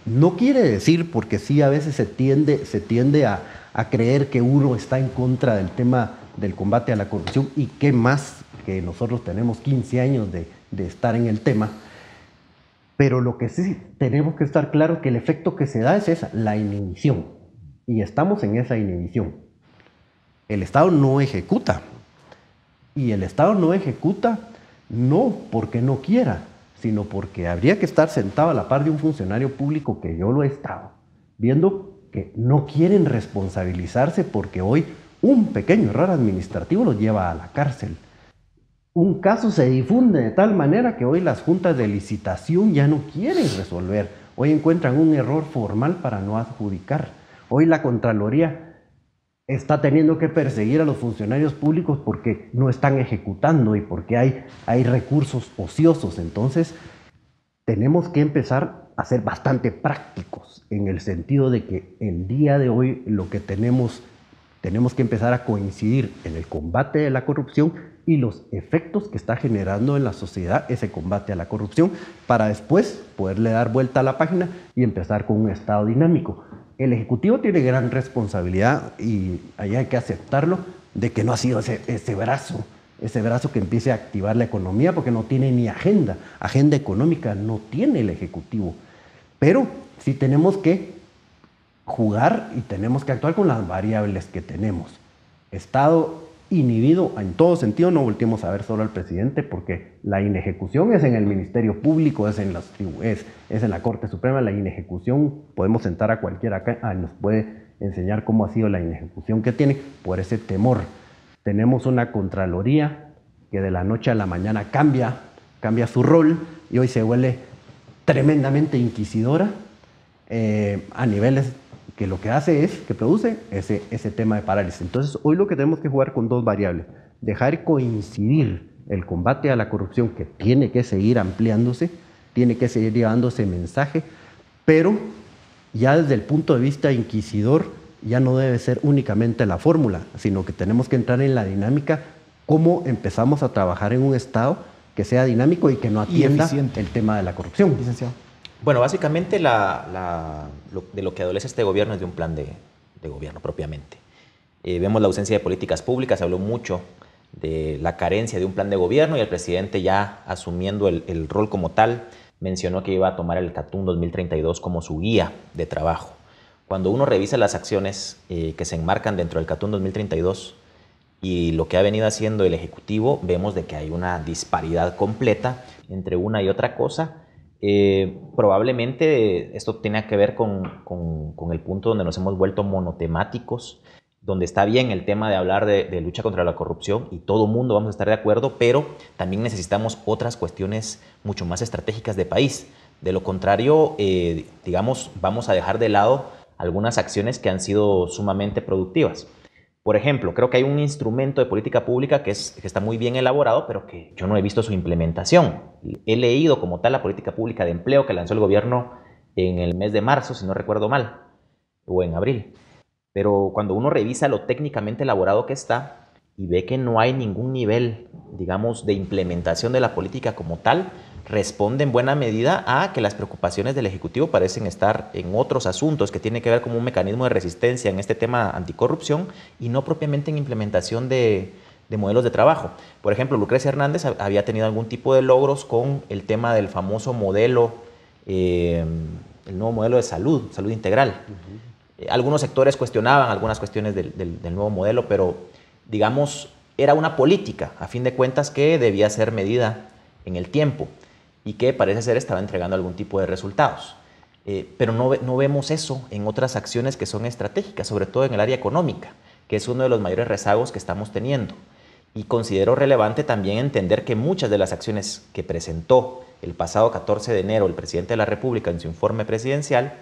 S5: no quiere decir, porque sí a veces se tiende a creer que uno está en contra del tema del combate a la corrupción, y qué más que nosotros tenemos 15 años de estar en el tema. Pero lo que sí tenemos que estar claro es que el efecto que se da es esa, la inhibición. Y estamos en esa inhibición. El Estado no ejecuta. Y el Estado no ejecuta no porque no quiera, sino porque habría que estar sentado a la par de un funcionario público, que yo lo he estado, viendo que no quieren responsabilizarse porque hoy un pequeño error administrativo los lleva a la cárcel. Un caso se difunde de tal manera que hoy las juntas de licitación ya no quieren resolver. Hoy encuentran un error formal para no adjudicar. Hoy la Contraloría está teniendo que perseguir a los funcionarios públicos porque no están ejecutando y porque hay recursos ociosos. Entonces, tenemos que empezar a ser bastante prácticos, en el sentido de que el día de hoy lo que tenemos que empezar a coincidir en el combate de la corrupción y los efectos que está generando en la sociedad ese combate a la corrupción, para después poderle dar vuelta a la página y empezar con un Estado dinámico. El Ejecutivo tiene gran responsabilidad, y ahí hay que aceptarlo, de que no ha sido ese brazo que empiece a activar la economía, porque no tiene ni agenda económica, no tiene el Ejecutivo. Pero sí tenemos que jugar y tenemos que actuar con las variables que tenemos. Estado inhibido en todo sentido, no volteemos a ver solo al presidente, porque la inejecución es en el Ministerio Público, es en la Corte Suprema. La inejecución, podemos sentar a cualquiera acá, nos puede enseñar cómo ha sido la inejecución que tiene, por ese temor. Tenemos una Contraloría que de la noche a la mañana cambia su rol, y hoy se vuelve tremendamente inquisidora, a niveles que lo que hace es que produce ese tema de parálisis. Entonces, hoy lo que tenemos que jugar con dos variables: dejar coincidir el combate a la corrupción, que tiene que seguir ampliándose, tiene que seguir llevando ese mensaje, pero ya desde el punto de vista inquisidor ya no debe ser únicamente la fórmula, sino que tenemos que entrar en la dinámica, cómo empezamos a trabajar en un Estado que sea dinámico y que no atienda
S3: eficiente.
S5: el tema de la corrupción.
S3: Licenciado.
S6: Bueno, básicamente de lo que adolece este gobierno es de un plan de gobierno propiamente. Vemos la ausencia de políticas públicas, se habló mucho de la carencia de un plan de gobierno y el presidente, ya asumiendo el rol como tal, mencionó que iba a tomar el CATUM 2032 como su guía de trabajo. Cuando uno revisa las acciones que se enmarcan dentro del CATUM 2032 y lo que ha venido haciendo el Ejecutivo, vemos de que hay una disparidad completa entre una y otra cosa. Probablemente esto tiene que ver con el punto donde nos hemos vuelto monotemáticos, donde está bien el tema de hablar de lucha contra la corrupción y todo mundo vamos a estar de acuerdo, pero también necesitamos otras cuestiones mucho más estratégicas de país. De lo contrario, digamos, vamos a dejar de lado algunas acciones que han sido sumamente productivas. Por ejemplo, creo que hay un instrumento de política pública que está muy bien elaborado, pero que yo no he visto su implementación. He leído como tal la política pública de empleo que lanzó el gobierno en el mes de marzo, si no recuerdo mal, o en abril. Pero cuando uno revisa lo técnicamente elaborado que está y ve que no hay ningún nivel, digamos, de implementación de la política como tal, responde en buena medida a que las preocupaciones del Ejecutivo parecen estar en otros asuntos que tienen que ver como un mecanismo de resistencia en este tema anticorrupción y no propiamente en implementación de modelos de trabajo. Por ejemplo, Lucrecia Hernández había tenido algún tipo de logros con el tema del famoso modelo, el nuevo modelo de salud integral. Algunos sectores cuestionaban algunas cuestiones del nuevo modelo, pero digamos, era una política, a fin de cuentas, que debía ser medida en el tiempo y que parece ser estaba entregando algún tipo de resultados. Pero no vemos eso en otras acciones que son estratégicas, sobre todo en el área económica, que es uno de los mayores rezagos que estamos teniendo. Y considero relevante también entender que muchas de las acciones que presentó el pasado 14 de enero el presidente de la República en su informe presidencial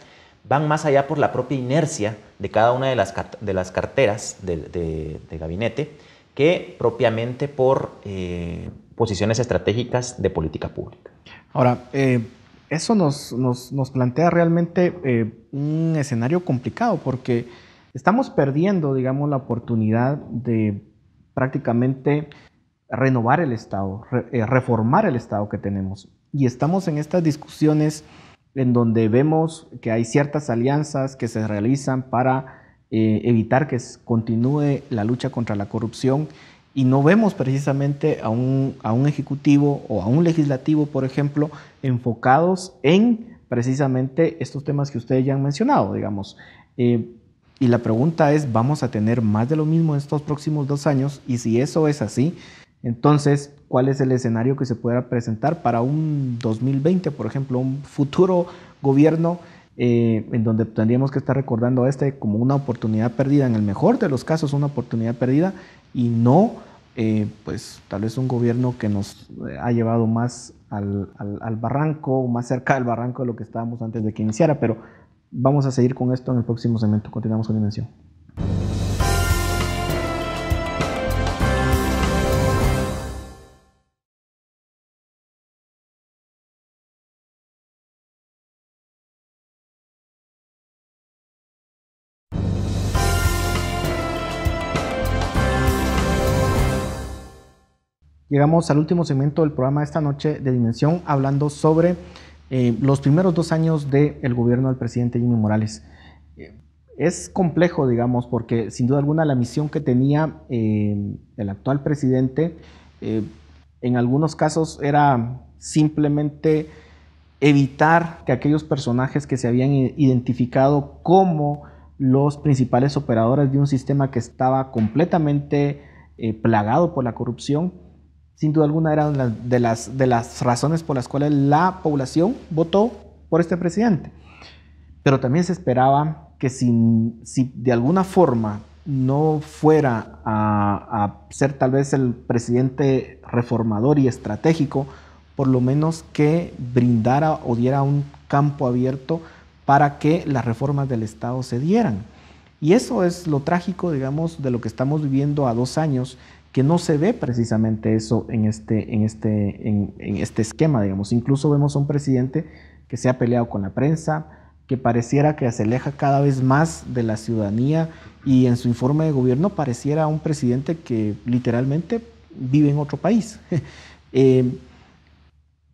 S6: van más allá por la propia inercia de cada una de las carteras de gabinete que propiamente por posiciones estratégicas de política pública.
S3: Ahora, eso nos plantea realmente un escenario complicado porque estamos perdiendo, digamos, la oportunidad de prácticamente renovar el Estado, reformar el Estado que tenemos. Y estamos en estas discusiones en donde vemos que hay ciertas alianzas que se realizan para evitar que continúe la lucha contra la corrupción y no vemos precisamente a un ejecutivo o a un legislativo, por ejemplo, enfocados en precisamente estos temas que ustedes ya han mencionado, digamos. Y la pregunta es, ¿vamos a tener más de lo mismo en estos próximos 2 años? Y si eso es así, entonces, ¿cuál es el escenario que se pueda presentar para un 2020, por ejemplo, un futuro gobierno en donde tendríamos que estar recordando a este como una oportunidad perdida, en el mejor de los casos una oportunidad perdida, y no, pues tal vez un gobierno que nos ha llevado más al barranco, más cerca del barranco de lo que estábamos antes de que iniciara? Pero vamos a seguir con esto en el próximo segmento. Continuamos con Dimensión. Llegamos al último segmento del programa de esta noche de Dimensión, hablando sobre los primeros 2 años del gobierno del presidente Jimmy Morales. Es complejo, digamos, porque sin duda alguna la misión que tenía el actual presidente en algunos casos era simplemente evitar que aquellos personajes que se habían identificado como los principales operadores de un sistema que estaba completamente plagado por la corrupción, sin duda alguna eran de las razones por las cuales la población votó por este presidente. Pero también se esperaba que si de alguna forma no fuera a ser tal vez el presidente reformador y estratégico, por lo menos que brindara o diera un campo abierto para que las reformas del Estado se dieran. Y eso es lo trágico, digamos, de lo que estamos viviendo a 2 años, que no se ve precisamente eso en este esquema, digamos. Incluso vemos a un presidente que se ha peleado con la prensa, que pareciera que se aleja cada vez más de la ciudadanía, y en su informe de gobierno pareciera un presidente que literalmente vive en otro país.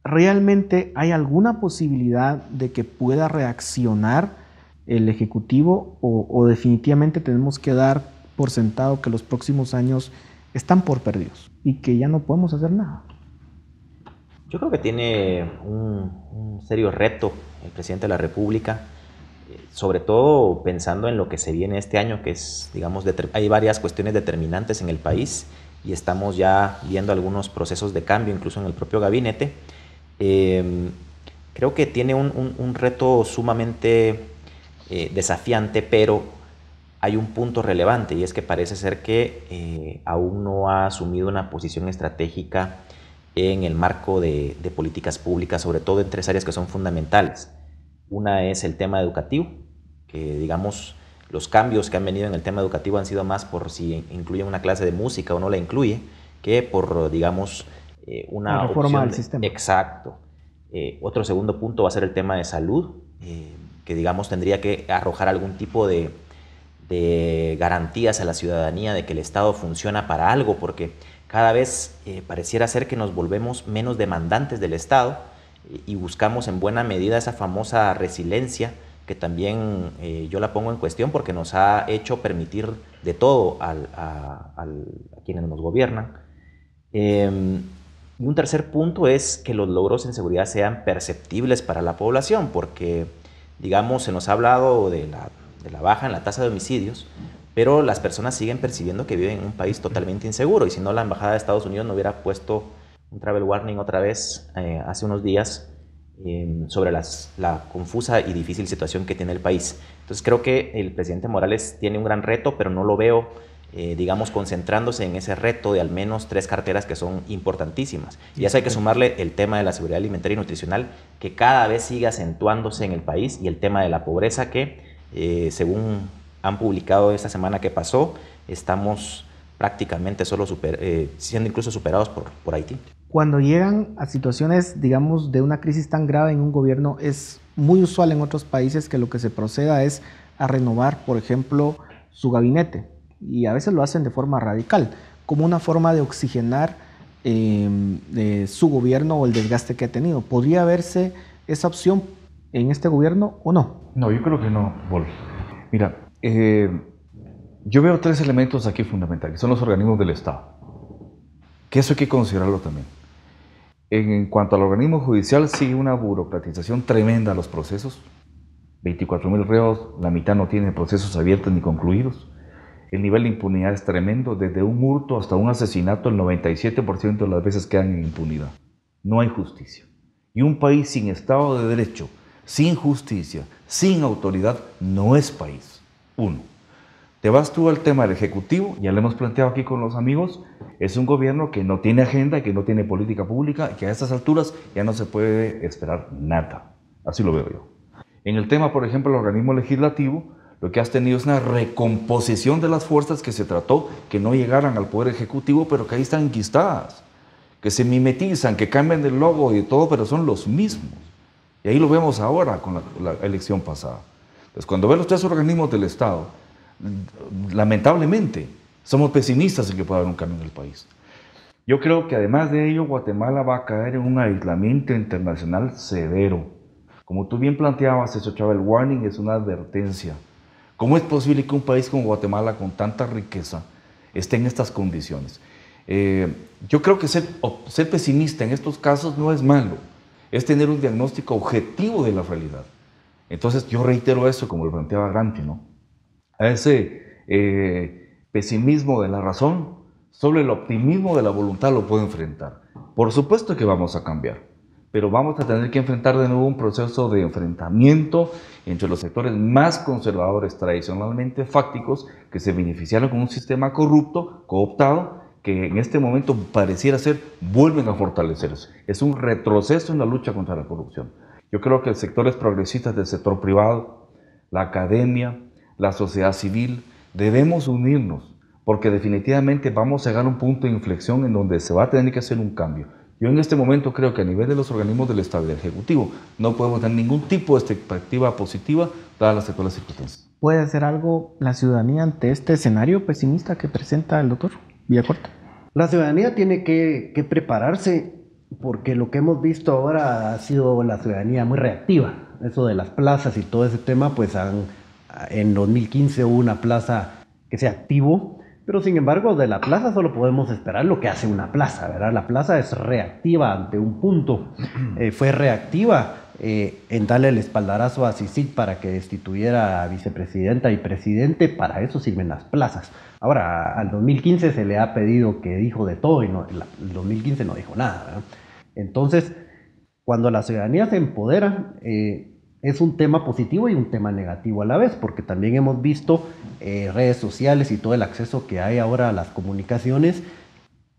S3: ¿realmente hay alguna posibilidad de que pueda reaccionar el Ejecutivo o definitivamente tenemos que dar por sentado que los próximos años están por perdidos y que ya no podemos hacer nada?
S6: Yo creo que tiene un serio reto el presidente de la República, sobre todo pensando en lo que se viene este año, que es, digamos, hay varias cuestiones determinantes en el país y estamos ya viendo algunos procesos de cambio, incluso en el propio gabinete. Creo que tiene un reto sumamente desafiante, pero hay un punto relevante y es que parece ser que aún no ha asumido una posición estratégica en el marco de políticas públicas, sobre todo en tres áreas que son fundamentales. Una es el tema educativo, que digamos los cambios que han venido en el tema educativo han sido más por si incluye una clase de música o no la incluye, que por, digamos, una
S3: reforma del sistema.
S6: Exacto. Otro segundo punto va a ser el tema de salud, que digamos tendría que arrojar algún tipo de garantías a la ciudadanía de que el Estado funciona para algo, porque cada vez pareciera ser que nos volvemos menos demandantes del Estado y buscamos en buena medida esa famosa resiliencia que también yo la pongo en cuestión porque nos ha hecho permitir de todo a quienes nos gobiernan. Y un tercer punto es que los logros en seguridad sean perceptibles para la población, porque digamos se nos ha hablado de la baja en la tasa de homicidios, pero las personas siguen percibiendo que viven en un país totalmente inseguro, y si no la Embajada de Estados Unidos no hubiera puesto un travel warning otra vez hace unos días sobre la confusa y difícil situación que tiene el país. Entonces creo que el presidente Morales tiene un gran reto, pero no lo veo, digamos, concentrándose en ese reto de al menos 3 carteras que son importantísimas. Y a eso hay que sumarle el tema de la seguridad alimentaria y nutricional, que cada vez sigue acentuándose en el país, y el tema de la pobreza que, según han publicado esta semana que pasó, estamos prácticamente solo siendo incluso superados por Haití.
S3: Cuando llegan a situaciones, digamos, de una crisis tan grave en un gobierno, es muy usual en otros países que lo que se proceda es a renovar, por ejemplo, su gabinete. Y a veces lo hacen de forma radical, como una forma de oxigenar su gobierno o el desgaste que ha tenido. ¿Podría verse esa opción en este gobierno o no?
S4: No, yo creo que no, Wolf. Mira, yo veo 3 elementos aquí fundamentales, que son los organismos del Estado, que eso hay que considerarlo también. En cuanto al organismo judicial, sigue una burocratización tremenda a los procesos. 24.000 reos, la mitad no tienen procesos abiertos ni concluidos. El nivel de impunidad es tremendo, desde un hurto hasta un asesinato, el 97% de las veces quedan en impunidad. No hay justicia. Y un país sin Estado de Derecho, sin justicia, sin autoridad, no es país. Uno. Te vas tú al tema del Ejecutivo, ya lo hemos planteado aquí con los amigos, es un gobierno que no tiene agenda, que no tiene política pública, y que a estas alturas ya no se puede esperar nada. Así lo veo yo. En el tema, por ejemplo, del organismo legislativo, lo que has tenido es una recomposición de las fuerzas que se trató que no llegaran al Poder Ejecutivo, pero que ahí están enquistadas, que se mimetizan, que cambian de logo y de todo, pero son los mismos. Y ahí lo vemos ahora con la elección pasada. Entonces, cuando ves los 3 organismos del Estado, lamentablemente, somos pesimistas en que pueda haber un cambio en el país. Yo creo que además de ello, Guatemala va a caer en un aislamiento internacional severo. Como tú bien planteabas, ese travel warning es una advertencia. ¿Cómo es posible que un país como Guatemala, con tanta riqueza, esté en estas condiciones? Yo creo que ser pesimista en estos casos no es malo, es tener un diagnóstico objetivo de la realidad. Entonces yo reitero eso, como lo planteaba Gramsci, ¿no? A ese pesimismo de la razón, solo el optimismo de la voluntad lo puede enfrentar. Por supuesto que vamos a cambiar, pero vamos a tener que enfrentar de nuevo un proceso de enfrentamiento entre los sectores más conservadores, tradicionalmente fácticos, que se beneficiaron con un sistema corrupto, cooptado, que en este momento pareciera ser, vuelven a fortalecerse. Es un retroceso en la lucha contra la corrupción. Yo creo que sectores progresistas del sector privado, la academia, la sociedad civil, debemos unirnos, porque definitivamente vamos a llegar a un punto de inflexión en donde se va a tener que hacer un cambio. Yo en este momento creo que a nivel de los organismos del Estado y del Ejecutivo no podemos tener ningún tipo de expectativa positiva dadas las actuales circunstancias.
S3: ¿Puede hacer algo la ciudadanía ante este escenario pesimista que presenta el doctor Villacorta?
S5: La ciudadanía tiene que prepararse porque lo que hemos visto ahora ha sido la ciudadanía muy reactiva. Eso de las plazas y todo ese tema, pues en 2015 hubo una plaza que se activó, pero sin embargo de la plaza solo podemos esperar lo que hace una plaza, ¿verdad? La plaza es reactiva ante un punto, fue reactiva en darle el espaldarazo a CICIG para que destituyera a vicepresidenta y presidente. Para eso sirven las plazas. Ahora, al 2015 se le ha pedido que dijo de todo y el 2015 no dijo nada, ¿verdad? Entonces, cuando la ciudadanía se empodera, es un tema positivo y un tema negativo a la vez, porque también hemos visto redes sociales y todo el acceso que hay ahora a las comunicaciones.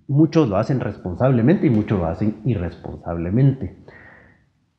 S5: Muchos lo hacen responsablemente y muchos lo hacen irresponsablemente.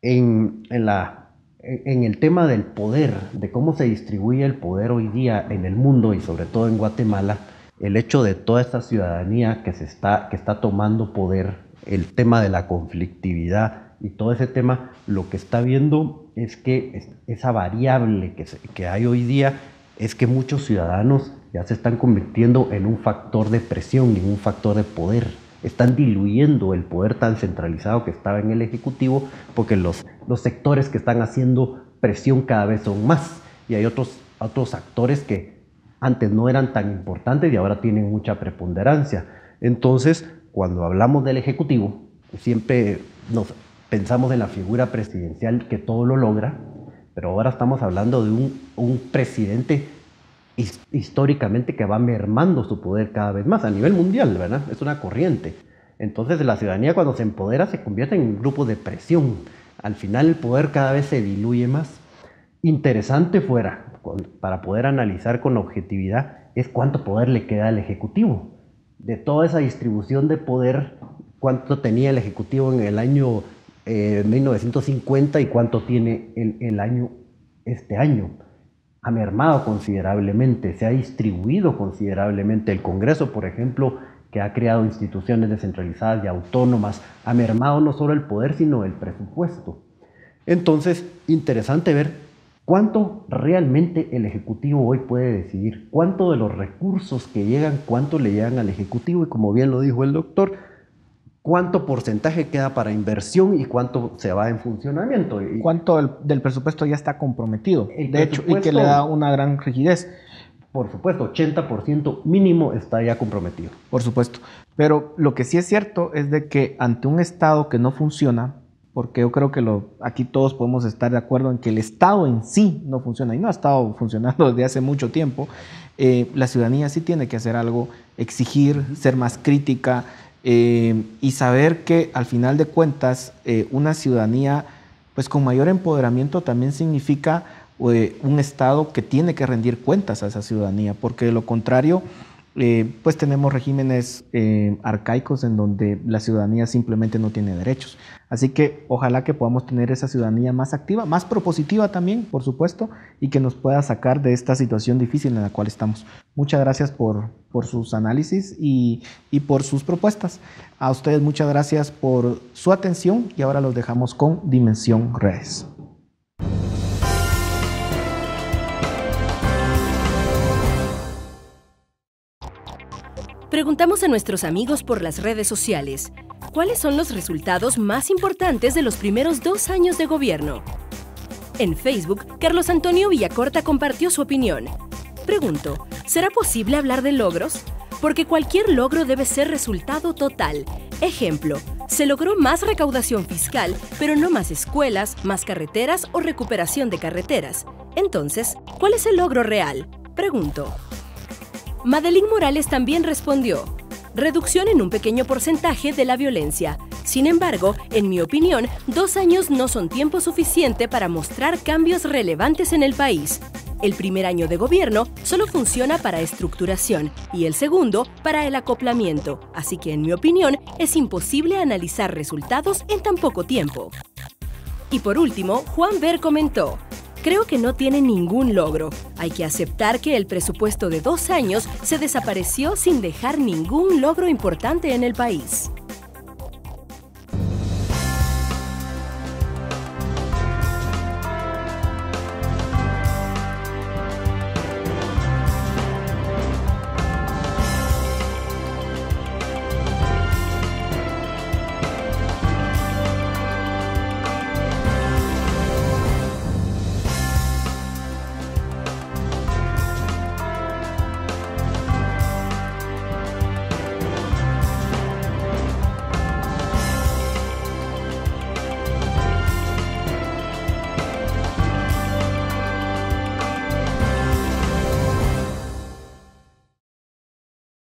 S5: En el tema del poder, de cómo se distribuye el poder hoy día en el mundo y sobre todo en Guatemala, el hecho de toda esta ciudadanía que está tomando poder, el tema de la conflictividad y todo ese tema, lo que está viendo es que esa variable que hay hoy día es que muchos ciudadanos ya se están convirtiendo en un factor de presión y en un factor de poder. Están diluyendo el poder tan centralizado que estaba en el Ejecutivo, porque los sectores que están haciendo presión cada vez son más, y hay otros actores que antes no eran tan importantes y ahora tienen mucha preponderancia. Entonces, cuando hablamos del Ejecutivo, siempre nos pensamos en la figura presidencial que todo lo logra, pero ahora estamos hablando de un presidente históricamente que va mermando su poder cada vez más a nivel mundial, ¿verdad? Es una corriente. Entonces la ciudadanía, cuando se empodera, se convierte en un grupo de presión. Al final el poder cada vez se diluye más. Interesante fuera, para poder analizar con objetividad, es cuánto poder le queda al Ejecutivo. De toda esa distribución de poder, cuánto tenía el Ejecutivo en el año 1950 y cuánto tiene este año. Ha mermado considerablemente, se ha distribuido considerablemente. El Congreso, por ejemplo, que ha creado instituciones descentralizadas y autónomas, ha mermado no solo el poder, sino el presupuesto. Entonces, interesante ver cuánto realmente el Ejecutivo hoy puede decidir, cuánto de los recursos que llegan, cuánto le llegan al Ejecutivo, y como bien lo dijo el doctor, cuánto porcentaje queda para inversión y cuánto se va en funcionamiento.
S3: ¿Cuánto del presupuesto ya está comprometido? De hecho, y que le da una gran rigidez.
S5: Por supuesto, 80% mínimo está ya comprometido.
S3: Por supuesto. Pero lo que sí es cierto es de que ante un Estado que no funciona, porque yo creo que aquí todos podemos estar de acuerdo en que el Estado en sí no funciona y no ha estado funcionando desde hace mucho tiempo, la ciudadanía sí tiene que hacer algo, exigir, ser más crítica, y saber que al final de cuentas una ciudadanía pues con mayor empoderamiento también significa un Estado que tiene que rendir cuentas a esa ciudadanía, porque de lo contrario pues tenemos regímenes arcaicos en donde la ciudadanía simplemente no tiene derechos. Así que ojalá que podamos tener esa ciudadanía más activa, más propositiva también, por supuesto, y que nos pueda sacar de esta situación difícil en la cual estamos. Muchas gracias por sus análisis y por sus propuestas. A ustedes muchas gracias por su atención y ahora los dejamos con Dimensión Redes.
S7: Preguntamos a nuestros amigos por las redes sociales, ¿cuáles son los resultados más importantes de los primeros 2 años de gobierno? En Facebook, Carlos Antonio Villacorta compartió su opinión. Pregunto, ¿será posible hablar de logros? Porque cualquier logro debe ser resultado total. Ejemplo, se logró más recaudación fiscal, pero no más escuelas, más carreteras o recuperación de carreteras. Entonces, ¿cuál es el logro real? Pregunto. Madeline Morales también respondió, reducción en un pequeño porcentaje de la violencia. Sin embargo, en mi opinión, 2 años no son tiempo suficiente para mostrar cambios relevantes en el país. El primer año de gobierno solo funciona para estructuración y el segundo para el acoplamiento, así que en mi opinión es imposible analizar resultados en tan poco tiempo. Y por último, Juan Ver comentó, creo que no tiene ningún logro. Hay que aceptar que el presupuesto de 2 años se desapareció sin dejar ningún logro importante en el país.